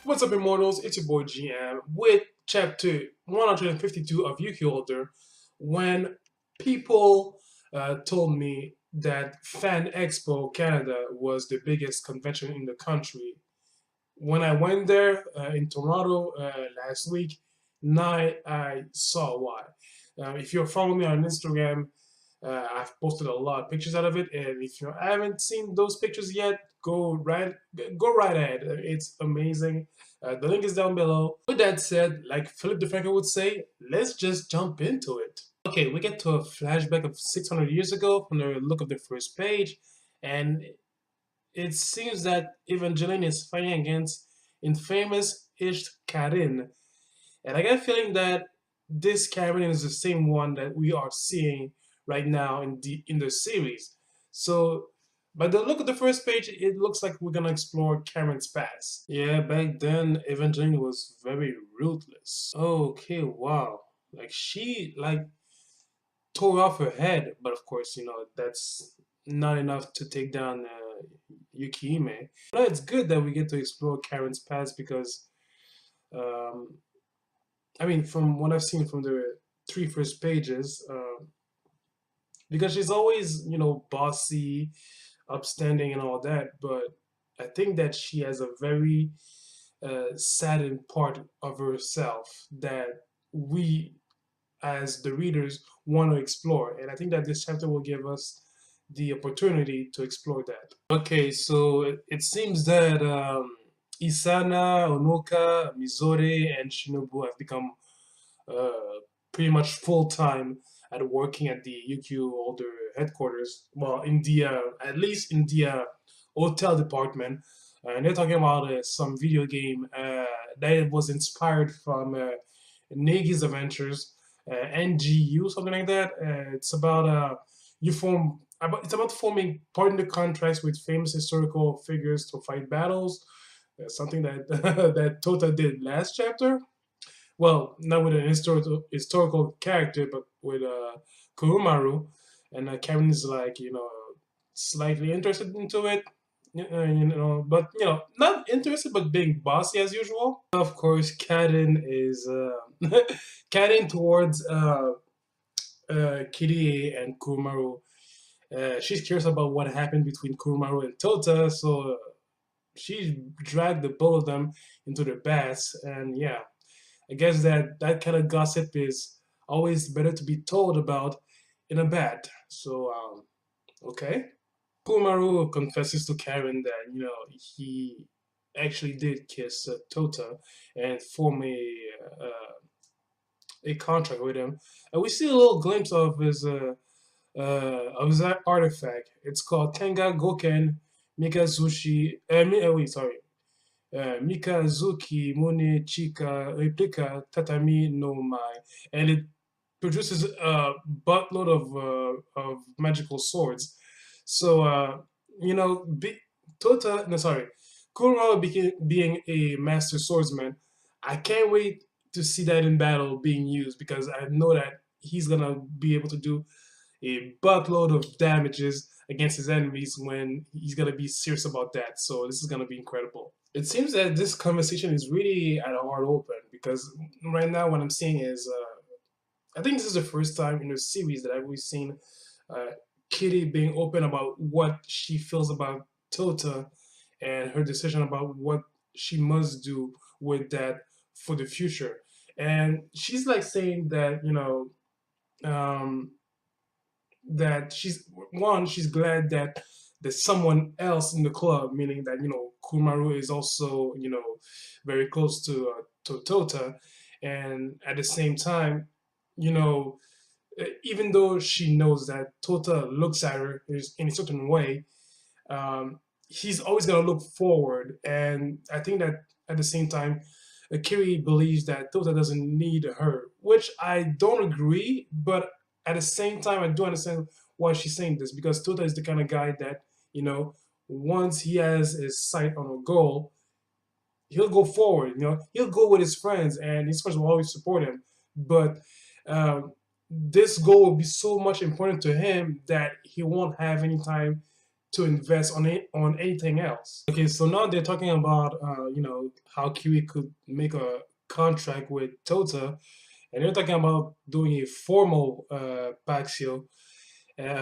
What's up, immortals? It's your boy GM with chapter 152 of Yukihime. When people told me that Fan Expo Canada was the biggest convention in the country, when I went there in Toronto last week, now I saw why. If you're following me on Instagram, I've posted a lot of pictures out of it, and if you haven't seen those pictures yet, go right ahead. It's amazing. The link is down below. With that said, like Philip DeFranco would say, let's just jump into it. Okay, we get to a flashback of 600 years ago from the look of the first page, and it seems that Evangeline is fighting against infamous Ish Karin. And I get a feeling that this Karin is the same one that we are seeing right now in the series. So by the look of the first page, it looks like we're gonna explore Karen's past. Yeah, back then Evangeline was very ruthless. Okay, wow. Like she tore off her head, but of course, that's not enough to take down Yukihime. But it's good that we get to explore Karen's past because, um, I mean, from what I've seen from the three first pages, because she's always, bossy, upstanding, and all that, but I think that she has a very saddened part of herself that we as the readers want to explore. And I think that this chapter will give us the opportunity to explore that. Okay, so it seems that Isana, Onoka, Mizore, and Shinobu have become pretty much full-time at working at the UQ Older headquarters. Well, in the at least in the hotel department, and they're talking about some video game that was inspired from Negi's Adventures, NGU, something like that. It's about it's about forming partner contracts with famous historical figures to fight battles. Something that that Tota did last chapter. Well, not with an historical character, but with Kurumaru, and Kevin is like slightly interested into it, but not interested, but being bossy as usual. Of course, Karin is Karin towards Kirie and Kurumaru. She's curious about what happened between Kurumaru and Tota, so she dragged the both of them into the baths, and yeah. I guess that kind of gossip is always better to be told about in a bed. So, okay. Kumaru confesses to Karen that, he actually did kiss Tota and form a contract with him. And we see a little glimpse of his artifact. It's called Tenga Goken Mikazushi. Wait, sorry. Mikazuki Mune Chika Replica Tatami no Mai, and it produces a buttload of magical swords. So Tota, no, sorry, Kurama being a master swordsman, I can't wait to see that in battle being used because I know that he's gonna be able to do a buttload of damages against his enemies when he's gonna be serious about that. So this is gonna be incredible. It seems that this conversation is really at a hard open because right now what I'm seeing is I think this is the first time in the series that I've really seen uh, Kitty being open about what she feels about Tota and her decision about what she must do with that for the future. And she's like saying that um, that she's glad that there's someone else in the club, meaning that Kumaru is also very close to Tota, and at the same time, you know even though she knows that Tota looks at her in a certain way, he's always gonna look forward, and I think that at the same time, Kiri believes that Tota doesn't need her, which I don't agree, but at the same time, I do understand why she's saying this because Tota is the kind of guy that once he has his sight on a goal, he'll go forward. He'll go with his friends, and his friends will always support him. But this goal will be so much important to him that he won't have any time to invest on it on anything else. Okay, so now they're talking about how Kiwi could make a contract with Tota, and they're talking about doing a formal Paxio,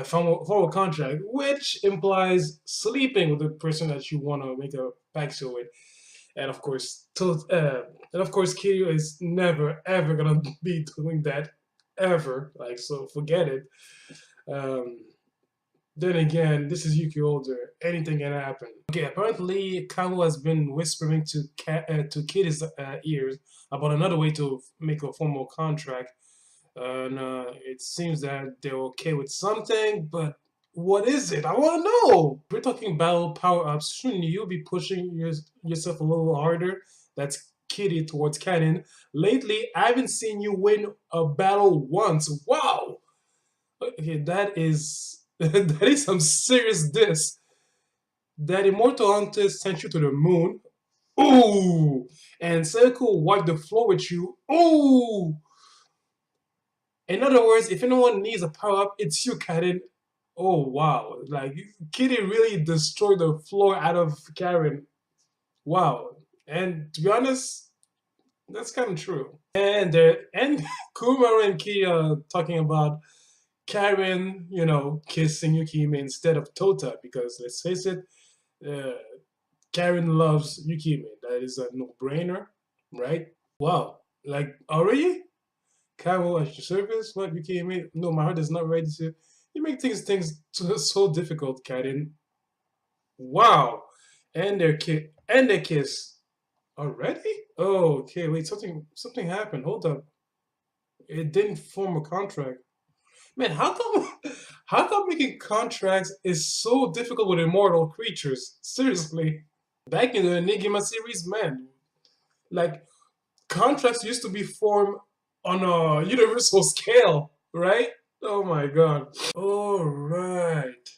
formal contract, which implies sleeping with the person that you want to make a Paxio with. And of course, Kiryu is never ever gonna be doing that ever. Like, so forget it. Um, then again, this is Yuki older. Anything can happen. Okay, apparently Kamu has been whispering to Kitty's ears about another way to make a formal contract, and it seems that they're okay with something, but what is it? I want to know. We're talking battle power ups. Shouldn't you be pushing yourself a little harder? That's Kitty towards Karin. Lately, I haven't seen you win a battle once. Wow. Okay, that is that is some serious diss. That immortal hunter sent you to the moon. Ooh, and Seiko wiped the floor with you. Ooh. In other words, if anyone needs a power up, it's you, Karin. Oh wow! Like Kitty really destroyed the floor out of Karin. Wow. And to be honest, that's kind of true. And Kumaru and Kitty are talking about Karin, kissing Yukihime instead of Tota, because let's face it, uh, Karin loves Yukihime. That is a no-brainer, right? Wow. Like already? Kyle at your service? What Yukihime? No, my heart is not ready to. You make things so difficult, Karin. Wow. And their kiss already? Oh, okay. Wait, something happened. Hold up. It didn't form a contract. Man, how come making contracts is so difficult with immortal creatures? Seriously. Back in the Enigma series, man, like contracts used to be formed on a universal scale, right? Oh my god. All right.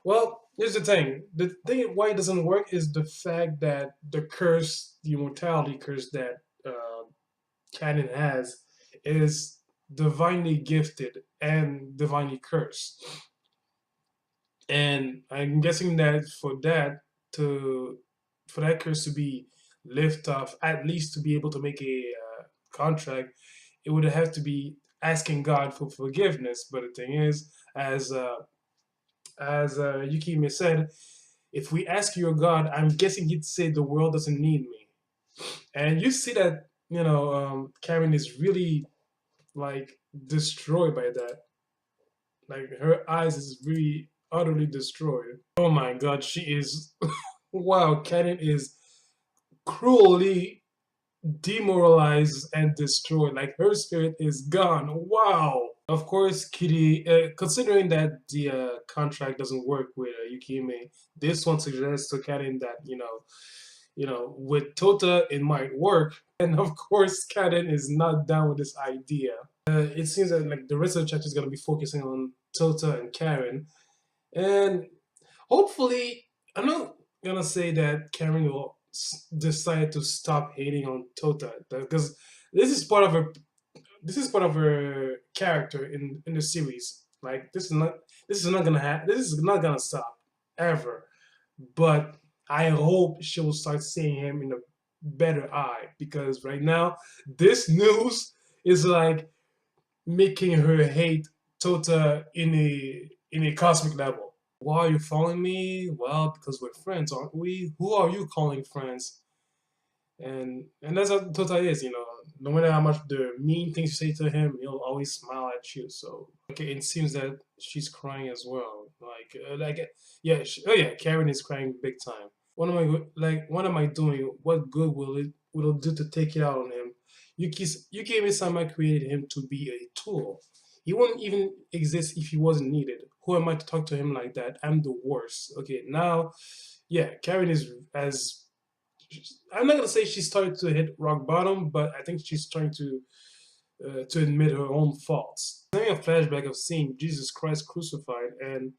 Well, here's the thing. The thing why it doesn't work is the fact that the curse, the immortality curse that Canon has, is divinely gifted and divinely cursed. And I'm guessing that to for that curse to be lift off, at least to be able to make a contract, it would have to be asking God for forgiveness. But the thing is, as Yukihime said, if we ask your God, I'm guessing he'd say the world doesn't need me. And you see that Karen is really like destroyed by that. Like her eyes is really utterly destroyed. Oh my God, she is. Wow, Karen is cruelly demoralized and destroyed. Like her spirit is gone. Wow. Of course, Kitty, considering that the contract doesn't work with Yukihime, this one suggests to Karin that with Tota it might work, and of course, Karin is not down with this idea. It seems that like the rest of the chapter is gonna be focusing on Tota and Karin, and hopefully, I'm not gonna say that Karin will decide to stop hating on Tota because this is part of her character in the series. Like this is not gonna stop ever. But I hope she will start seeing him in a better eye because right now this news is like making her hate Tota in a cosmic level. Why are you following me? Well, because we're friends, aren't we? Who are you calling friends? And that's what Tota is, no matter how much the mean things you say to him, he'll always smile at you. So okay, it seems that she's crying as well. Yeah, oh yeah, Karen is crying big time. What am I doing? What good will it do to take it out on him? Yuki-sama created him to be a tool. He wouldn't even exist if he wasn't needed. Who am I to talk to him like that? I'm the worst. Okay, now, yeah, Karen is as I'm not gonna say she started to hit rock bottom, but I think she's trying to admit her own faults. Having a flashback of seeing Jesus Christ crucified, and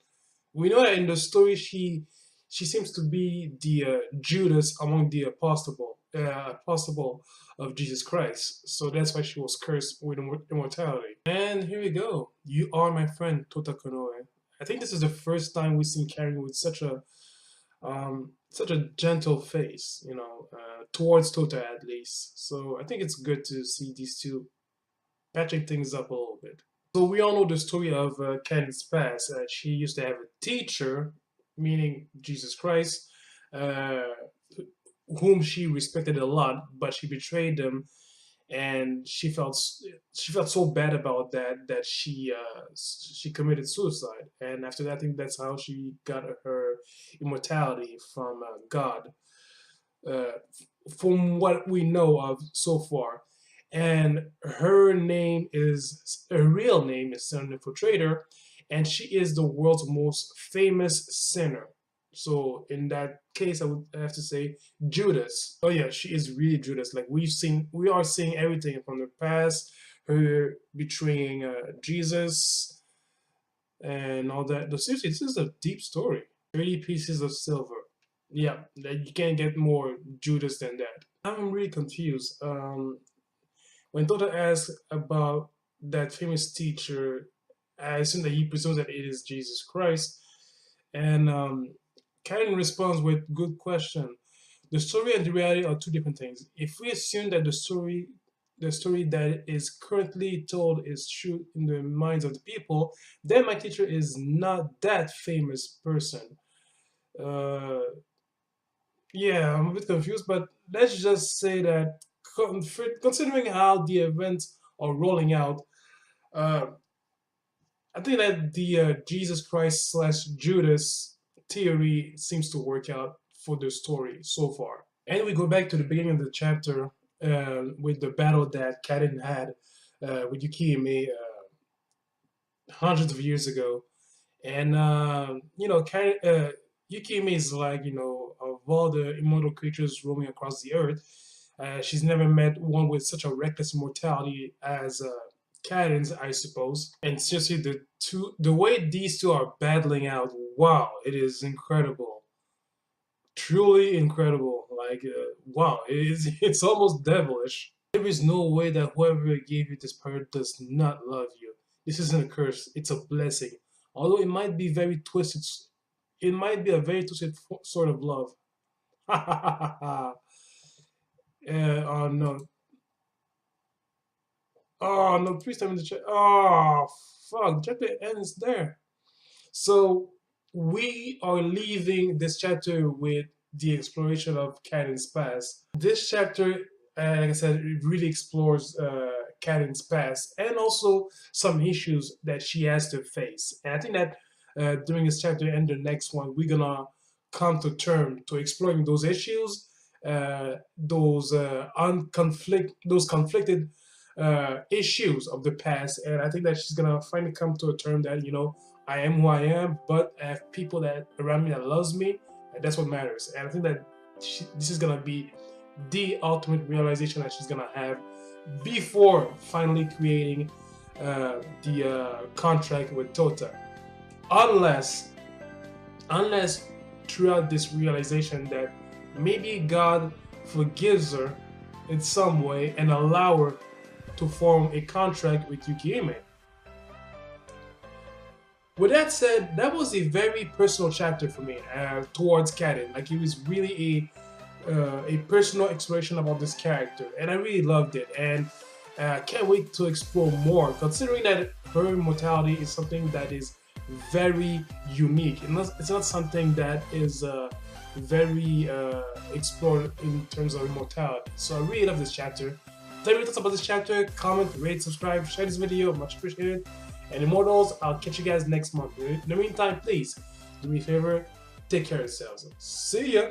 we know that in the story she seems to be the Judas among the apostle of Jesus Christ. So that's why she was cursed with immortality. And here we go. You are my friend, Tota Konoe. I think this is the first time we've seen Karin with such a gentle face, you know, towards Touta at least. So I think it's good to see these two patching things up a little bit. So we all know the story of Karin's past. She used to have a teacher, meaning Jesus Christ, uh, whom she respected a lot, but she betrayed them, and she felt so bad about that that she committed suicide. And after that, I think that's how she got her immortality from God, uh, from what we know of so far. And her real name is Sun Infiltrator, and she is the world's most famous sinner. So in that case, I would have to say Judas. Oh yeah, she is really Judas. Like we are seeing everything from the past, her betraying Jesus and all that. The seriously, this is a deep story. 30 pieces of silver. Yeah, you can't get more Judas than that. I'm really confused. When Tota asks about that famous teacher, I assume that he presumes that it is Jesus Christ. And Karen responds with good question. The story and the reality are two different things. If we assume that the story that is currently told is true in the minds of the people, then my teacher is not that famous person. Uh, yeah, I'm a bit confused, but let's just say that considering how the events are rolling out, uh, I think that the Jesus Christ slash Judas theory seems to work out for the story so far. And we go back to the beginning of the chapter with the battle that Karin had with Yukihime hundreds of years ago. And you know, Yukihime is like, you know, of all the immortal creatures roaming across the earth, she's never met one with such a reckless mortality as Karen's, I suppose. And seriously, the way these two are battling out, wow, it is incredible, truly incredible. Like, wow, it's almost devilish. There is no way that whoever gave you this power does not love you. This isn't a curse; it's a blessing. Although it might be very twisted, it might be a very twisted sort of love. Oh no. Oh no, please tell me the chat. Oh fuck, chapter ends there. So we are leaving this chapter with the exploration of Karen's past. This chapter, like I said, it really explores Karen's past and also some issues that she has to face. And I think that during this chapter and the next one, we're gonna come to term to exploring those issues, those conflicted issues of the past. And I think that she's gonna finally come to a term that, you know, I am who I am, but I have people that around me that loves me, and that's what matters. And I think that this is gonna be the ultimate realization that she's gonna have before finally creating the contract with Tota. Unless throughout this realization that maybe God forgives her in some way and allow her to form a contract with Yukihime. With that said, that was a very personal chapter for me towards Karin. Like, it was really a personal exploration about this character, and I really loved it. And can't wait to explore more, considering that her immortality is something that is very unique. It's not something that is very explored in terms of immortality. So I really love this chapter. Tell me your thoughts about this chapter, comment, rate, subscribe, share this video, much appreciated. And Immortals, I'll catch you guys next month. In the meantime, please do me a favor, take care of yourselves. See ya!